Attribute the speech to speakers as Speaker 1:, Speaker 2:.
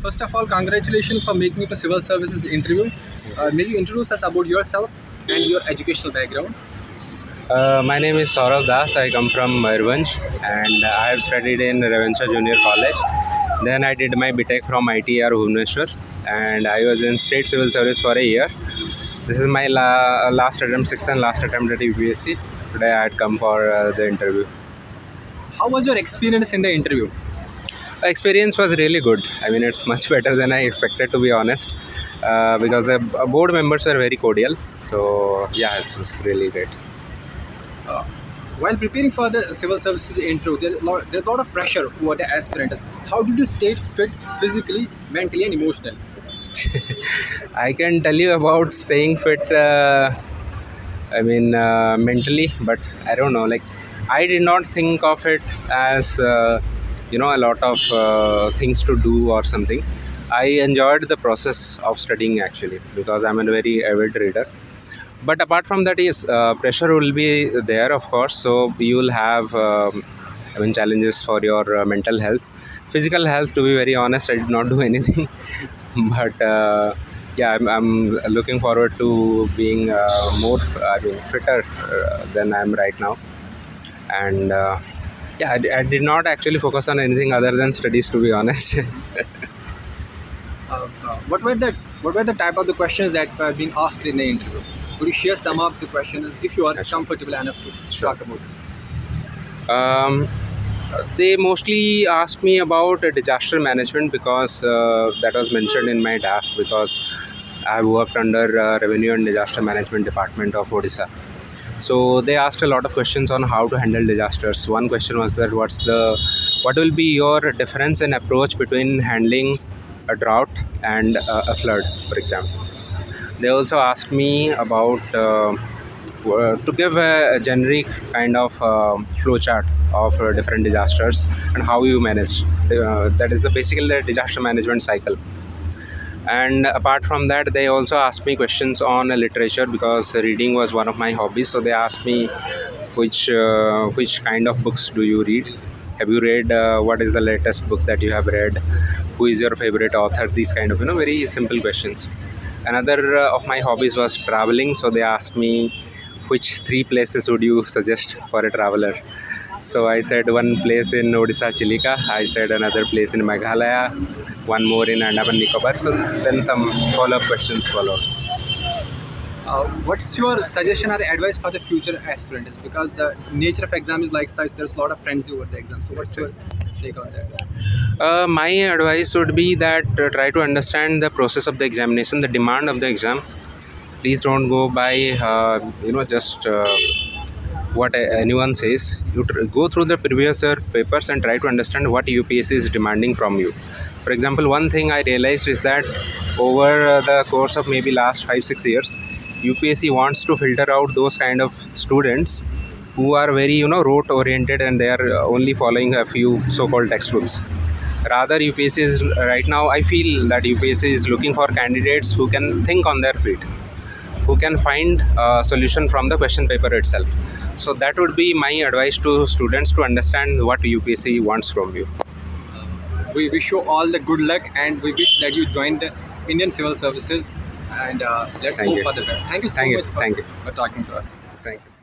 Speaker 1: First of all, congratulations for making it to civil services interview. May you introduce us about yourself and your educational background?
Speaker 2: My name is Sourav Das. I come from Mayurbhanj and I have studied in Ravencha Junior College. Then I did my BTech from ITR Bhubaneswar and I was in state civil service for a year. This is my last attempt, sixth and last attempt at UPSC. Today I had come for the interview.
Speaker 1: How was your experience in the interview?
Speaker 2: The experience was really good. I mean, it's much better than I expected, to be honest, because the board members were very cordial. So yeah, it was really great.
Speaker 1: While preparing for the civil services interview, there's a lot of pressure over the aspirants. How did you stay fit physically, mentally, and emotionally?
Speaker 2: I can tell you about staying fit, mentally, but I don't know. Like, I did not think of it as, a lot of things to do or something. I enjoyed the process of studying actually because I'm a very avid reader. But apart from that, yes, pressure will be there, of course. So you will have challenges for your mental health. Physical health, to be very honest, I did not do anything. But I'm looking forward to being fitter than I am right now. And I did not actually focus on anything other than studies, to be honest.
Speaker 1: What were the type of the questions that were being asked in the interview? Could you share some of the questions if you are comfortable enough to talk about it?
Speaker 2: They mostly asked me about disaster management because that was mentioned in my DAF because I have worked under Revenue and Disaster Management Department of Odisha. So they asked a lot of questions on how to handle disasters. One question was that what will be your difference in approach between handling a drought and a flood, for example. They also asked me about to give a generic kind of flowchart of different disasters and how you manage. That is basically the disaster management cycle. And apart from that, they also asked me questions on literature because reading was one of my hobbies. So they asked me which kind of books do you read? Have you read what is the latest book that you have read? Who is your favorite author? These kind of very simple questions. Another of my hobbies was traveling. So they asked me which 3 places would you suggest for a traveler? So I said one place in Odisha Chilika, I said another place in Meghalaya, one more in Andaman Nicobar. So then some follow-up questions followed.
Speaker 1: What's your suggestion or advice for the future aspirants? Because the nature of exam is like such, there's a lot of frenzy over the exam. So what's your take on that?
Speaker 2: My advice would be that try to understand the process of the examination, the demand of the exam. Please don't go by, just what anyone says. You go through the previous year papers and try to understand what UPSC is demanding from you. For example, one thing I realized is that over the course of maybe last 5-6 years, UPSC wants to filter out those kind of students who are very rote oriented and they are only following a few so-called textbooks. Rather, UPSC is right now, I feel that UPSC is looking for candidates who can think on their feet, who can find a solution from the question paper itself. So that would be my advice to students to understand what UPSC wants from you.
Speaker 1: We wish you all the good luck and we wish that you join the Indian Civil Services and let's hope for the best. Thank you so much for talking to us.
Speaker 2: Thank you.